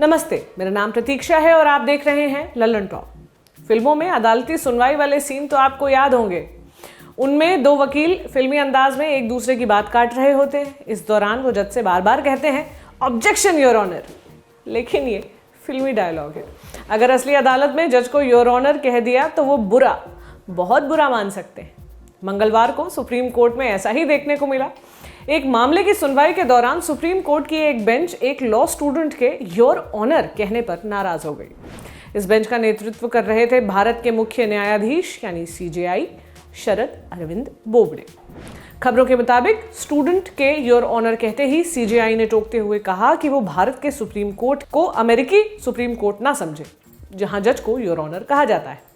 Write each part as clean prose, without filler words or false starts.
नमस्ते, मेरा नाम प्रतीक्षा है और आप देख रहे हैं लल्लन टॉप। फिल्मों में अदालती सुनवाई वाले सीन तो आपको याद होंगे। उनमें दो वकील फिल्मी अंदाज में एक दूसरे की बात काट रहे होते हैं। इस दौरान वो जज से बार बार कहते हैं ऑब्जेक्शन योर ऑनर, लेकिन ये फिल्मी डायलॉग है। अगर असली अदालत में जज को योर ऑनर कह दिया तो वो बुरा, बहुत बुरा मान सकते हैं। मंगलवार को सुप्रीम कोर्ट में ऐसा ही देखने को मिला। एक मामले की सुनवाई के दौरान सुप्रीम कोर्ट की एक बेंच एक लॉ स्टूडेंट के योर ऑनर कहने पर नाराज हो गई। इस बेंच का नेतृत्व कर रहे थे भारत के मुख्य न्यायाधीश यानी सीजेआई शरद अरविंद बोबड़े। खबरों के मुताबिक स्टूडेंट के योर ऑनर कहते ही सीजेआई ने टोकते हुए कहा कि वो भारत के सुप्रीम कोर्ट को अमेरिकी सुप्रीम कोर्ट ना समझे, जहां जज को योर ऑनर कहा जाता है।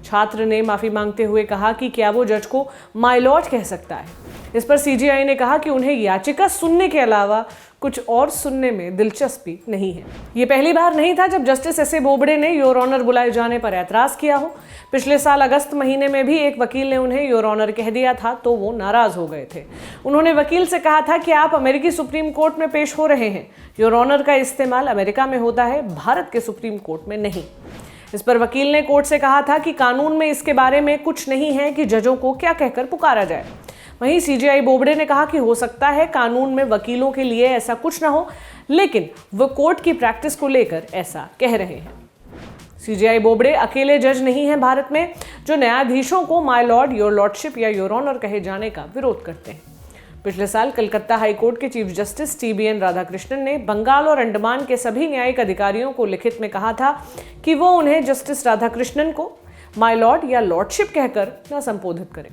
छात्र ने माफी मांगते हुए कहा कि क्या वो जज को माय लॉर्ड कह सकता है। इस पर सीजेआई ने कहा कि उन्हें याचिका सुनने के अलावा कुछ और सुनने में दिलचस्पी नहीं है। ये पहली बार नहीं था जब जस्टिस एस ए बोबड़े ने योर ऑनर बुलाए जाने पर ऐतराज किया हो। पिछले साल अगस्त महीने में भी एक वकील ने उन्हें योर ऑनर कह दिया था तो वो नाराज हो गए थे। उन्होंने वकील से कहा था कि आप अमेरिकी सुप्रीम कोर्ट में पेश हो रहे हैं, योर ऑनर का इस्तेमाल अमेरिका में होता है, भारत के सुप्रीम कोर्ट में नहीं। इस पर वकील ने कोर्ट से कहा था कि कानून में इसके बारे में कुछ नहीं है कि जजों को क्या कहकर पुकारा जाए। वहीं सीजेआई बोबड़े ने कहा कि हो सकता है कानून में वकीलों के लिए ऐसा कुछ ना हो, लेकिन वो कोर्ट की प्रैक्टिस को लेकर ऐसा कह रहे हैं। सीजेआई बोबड़े अकेले जज नहीं हैं भारत में जो न्यायाधीशों को माय लॉर्ड, योर लॉर्डशिप या योर ऑनर कहे जाने का विरोध करते हैं। पिछले साल कलकत्ता हाईकोर्ट के चीफ जस्टिस टीबीएन राधाकृष्णन ने बंगाल और अंडमान के सभी न्यायिक अधिकारियों को लिखित में कहा था कि वो उन्हें जस्टिस राधाकृष्णन को माय लॉर्ड या लॉर्डशिप कहकर न संबोधित करें।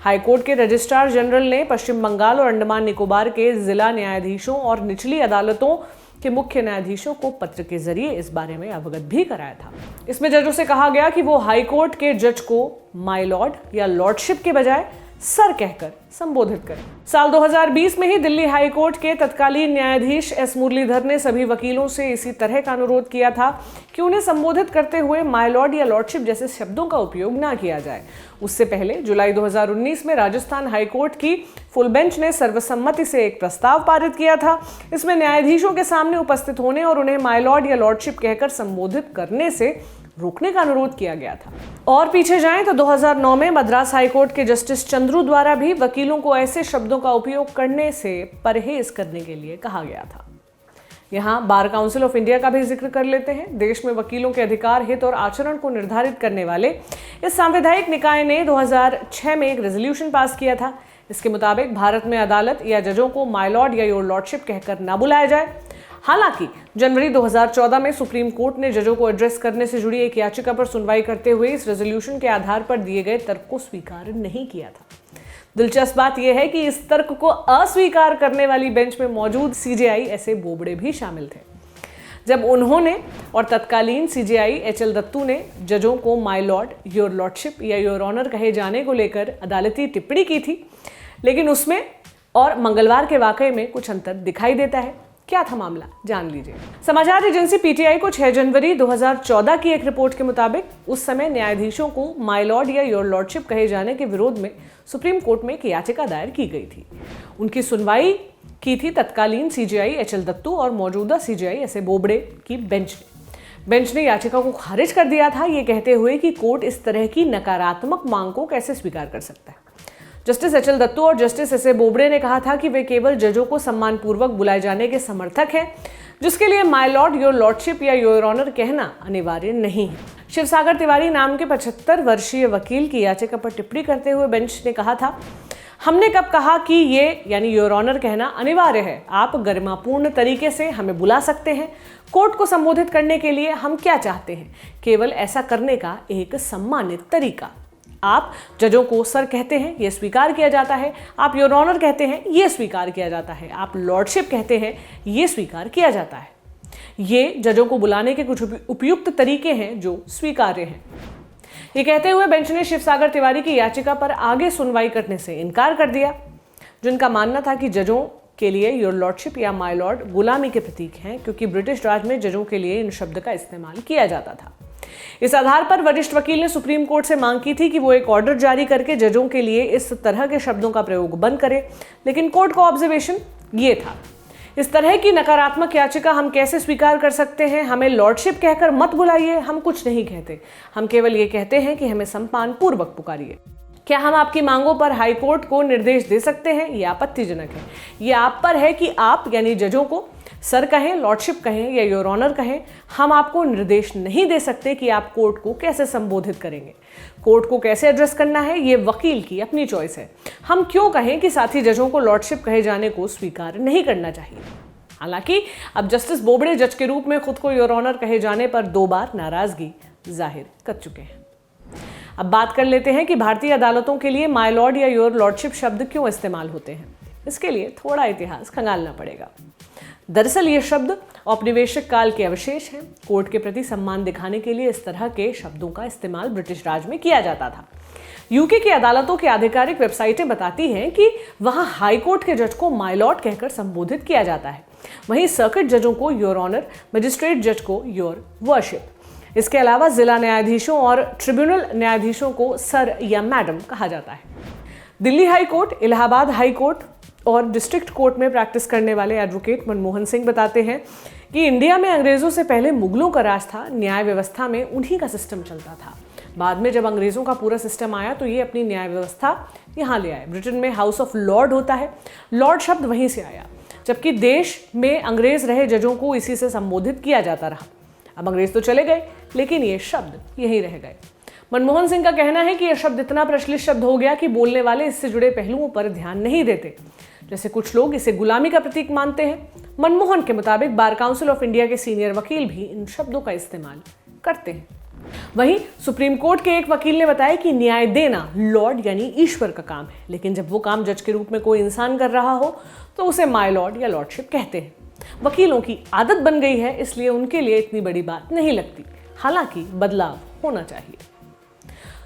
हाईकोर्ट के रजिस्ट्रार जनरल ने पश्चिम बंगाल और अंडमान निकोबार के जिला न्यायाधीशों और निचली अदालतों के मुख्य न्यायाधीशों को पत्र के जरिए इस बारे में अवगत भी कराया था। इसमें जजों से कहा गया कि वो हाईकोर्ट के जज को माय लॉर्ड या लॉर्डशिप के बजाय सर कहकर संबोधित करें। साल 2020 में ही दिल्ली हाई कोर्ट के तत्कालीन न्यायाधीश एस मुरलीधर ने सभी वकीलों से इसी तरह का अनुरोध किया था कि उन्हें संबोधित करते हुए माय लॉर्ड या लॉर्डशिप जैसे शब्दों का उपयोग ना किया जाए। उससे पहले जुलाई 2019 में राजस्थान हाई कोर्ट की फुल बेंच ने सर्वसम्मति से एक प्रस्ताव पारित किया था। इसमें न्यायाधीशों के सामने उपस्थित होने और उन्हें माय लॉर्ड या लॉर्डशिप कहकर संबोधित करने से रोकने का अनुरोध किया गया था। और पीछे जाएं तो 2009 में मद्रास हाईकोर्ट के जस्टिस चंद्रू द्वारा भी वकीलों को ऐसे शब्दों का उपयोग करने से परहेज करने के लिए कहा गया था। यहाँ बार काउंसिल ऑफ इंडिया का भी जिक्र कर लेते हैं। देश में वकीलों के अधिकार, हित और आचरण को निर्धारित करने वाले इस सांवैधानिक निकाय ने 2006 में एक रेजोल्यूशन पास किया था। इसके मुताबिक भारत में अदालत या जजों को माय लॉर्ड या योर लॉर्डशिप कहकर ना बुलाया जाए। हालांकि जनवरी 2014 में सुप्रीम कोर्ट ने जजों को एड्रेस करने से जुड़ी एक याचिका पर सुनवाई करते हुए इस रेजोल्यूशन के आधार पर दिए गए तर्क को स्वीकार नहीं किया था। दिलचस्प बात यह है कि इस तर्क को अस्वीकार करने वाली बेंच में मौजूद सीजेआई एस ए बोबड़े भी शामिल थे। जब उन्होंने और तत्कालीन सीजेआई एचएल दत्तू ने जजों को माय लॉर्ड, योर लॉर्डशिप या योर ऑनर कहे जाने को लेकर अदालती टिप्पणी की थी, लेकिन उसमें और मंगलवार के वाकये में कुछ अंतर दिखाई देता है। क्या था मामला, जान लीजिए। समाचार एजेंसी पीटीआई को 6 जनवरी 2014 की एक रिपोर्ट के मुताबिक उस समय न्यायाधीशों को माय लॉर्ड या योर लॉर्डशिप कहे जाने के विरोध में सुप्रीम कोर्ट में एक याचिका दायर की गई थी। उनकी सुनवाई की थी तत्कालीन सीजेआई एचएल दत्तू और मौजूदा सीजेआई एस ए बोबड़े की बेंच ने याचिका को खारिज कर दिया था, ये कहते हुए कि कोर्ट इस तरह की नकारात्मक मांग को कैसे स्वीकार कर सकता है। जस्टिस एचएल दत्तू और जस्टिस एस ए बोबड़े ने कहा था कि वे केवल जजों को सम्मानपूर्वक बुलाए जाने के समर्थक हैं, जिसके लिए माय लॉर्ड, योर लॉर्डशिप या योर ऑनर कहना अनिवार्य नहीं है। शिवसागर तिवारी नाम के 75 वर्षीय वकील की याचिका पर टिप्पणी करते हुए बेंच ने कहा था, हमने कब कहा कि ये यानी योर ऑनर कहना अनिवार्य है। आप गरिमापूर्ण तरीके से हमें बुला सकते हैं। कोर्ट को संबोधित करने के लिए हम क्या चाहते हैं? केवल ऐसा करने का एक सम्मानित तरीका। आप जजों को सर कहते हैं, यह स्वीकार किया जाता है। आप योर ऑनर कहते हैं, यह स्वीकार किया जाता है। आप लॉर्डशिप कहते हैं, यह स्वीकार किया जाता है। ये जजों को बुलाने के कुछ उपयुक्त तरीके हैं जो स्वीकार्य हैं। ये कहते हुए बेंच ने शिवसागर तिवारी की याचिका पर आगे सुनवाई करने से इनकार कर दिया, जिनका मानना था कि जजों के लिए योर लॉर्डशिप या माय लॉर्ड गुलामी के प्रतीक हैं, क्योंकि ब्रिटिश राज में जजों के लिए इन शब्द का इस्तेमाल किया जाता था। इस आधार पर वरिष्ठ वकील ने सुप्रीम कोर्ट से मांग की थी कि वो एक ऑर्डर जारी करके जजों के लिए इस तरह के शब्दों का प्रयोग बंद करे, लेकिन कोर्ट का ऑब्जर्वेशन ये था इस तरह की नकारात्मक याचिका हम कैसे स्वीकार कर सकते हैं? हमें लॉर्डशिप कहकर मत बुलाइए, हम कुछ नहीं कहते। हम केवल ये कहते हैं कि हमें सम्मान पूर्वक पुकारिए। क्या हम आपकी मांगों पर हाई कोर्ट को निर्देश दे सकते हैं? ये आपत्तिजनक है। ये आप पर है कि आप यानी जजों को सर कहें, लॉर्डशिप कहें या योर ऑनर कहें। हम आपको निर्देश नहीं दे सकते कि आप कोर्ट को कैसे संबोधित करेंगे। कोर्ट को कैसे एड्रेस करना है ये वकील की अपनी चॉइस है। हम क्यों कहें कि साथी जजों को लॉर्डशिप कहे जाने को स्वीकार नहीं करना चाहिए। हालांकि अब जस्टिस बोबड़े जज के रूप में खुद को योर ऑनर कहे जाने पर 2 बार नाराजगी जाहिर कर चुके हैं। अब बात कर लेते हैं कि भारतीय अदालतों के लिए माय लॉर्ड या योर लॉर्डशिप शब्द क्यों इस्तेमाल होते हैं। इसके लिए थोड़ा इतिहास खंगालना पड़ेगा। दरअसल ये शब्द औपनिवेशिक काल के अवशेष हैं। कोर्ट के प्रति सम्मान दिखाने के लिए इस तरह के शब्दों का इस्तेमाल ब्रिटिश राज में किया जाता था। यूके की अदालतों की आधिकारिक वेबसाइटें बताती हैं कि वहां हाई कोर्ट के जज को माय लॉर्ड कहकर संबोधित किया जाता है। वहीं सर्किट जजों को योर ऑनर, मजिस्ट्रेट जज को योर वर्शिप। इसके अलावा जिला न्यायाधीशों और ट्रिब्यूनल न्यायाधीशों को सर या मैडम कहा जाता है। Delhi high court, Allahabad high court और डिस्ट्रिक्ट कोर्ट में प्रैक्टिस करने वाले एडवोकेट मनमोहन सिंह बताते हैं कि इंडिया में अंग्रेजों से पहले मुगलों का राज था। न्याय व्यवस्था में उन्हीं का सिस्टम चलता था। बाद में जब अंग्रेजों का पूरा सिस्टम आया तो ये अपनी न्याय व्यवस्था यहाँ ले आए। ब्रिटेन में हाउस ऑफ लॉर्ड होता है, लॉर्ड शब्द वहीं से आया, जबकि देश में अंग्रेज रहे जजों को इसी से संबोधित किया जाता रहा। अब अंग्रेज तो चले गए, लेकिन ये शब्द यहीं रह गए। मनमोहन सिंह का कहना है कि यह शब्द इतना प्रचलित शब्द हो गया कि बोलने वाले इससे जुड़े पहलुओं पर ध्यान नहीं देते। जैसे कुछ लोग इसे गुलामी का प्रतीक मानते हैं। मनमोहन के मुताबिक बार काउंसिल ऑफ इंडिया के सीनियर वकील भी इन शब्दों का इस्तेमाल करते हैं। वहीं सुप्रीम कोर्ट के एक वकील ने बताया कि न्याय देना लॉर्ड यानी ईश्वर का काम है, लेकिन जब वो काम जज के रूप में कोई इंसान कर रहा हो तो उसे माय लॉर्ड या लॉर्डशिप कहते हैं। वकीलों की आदत बन गई है, इसलिए उनके लिए इतनी बड़ी बात नहीं लगती। हालांकि बदलाव होना चाहिए।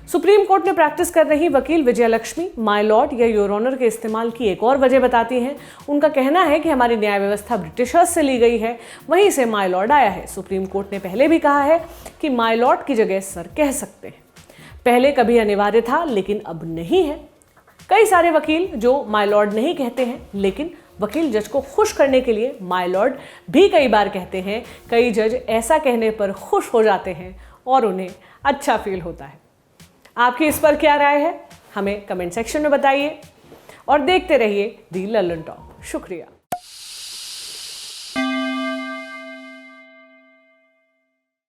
सुप्रीम कोर्ट में प्रैक्टिस कर रही वकील विजयलक्ष्मी माय लॉर्ड या योर ऑनर के इस्तेमाल की एक और वजह बताती हैं। उनका कहना है कि हमारी न्याय व्यवस्था ब्रिटिशर्स से ली गई है, वहीं से माय लॉर्ड आया है। सुप्रीम कोर्ट ने पहले भी कहा है कि माय लॉर्ड की जगह सर कह सकते हैं। पहले कभी अनिवार्य था, लेकिन अब नहीं है। कई सारे वकील जो माय लॉर्ड नहीं कहते हैं, लेकिन वकील जज को खुश करने के लिए माय लॉर्ड भी कई बार कहते हैं। कई जज ऐसा कहने पर खुश हो जाते हैं और उन्हें अच्छा फील होता है। आपकी इस पर क्या राय है? हमें कमेंट सेक्शन में बताइए और देखते रहिए दी लल्लन टॉक। शुक्रिया।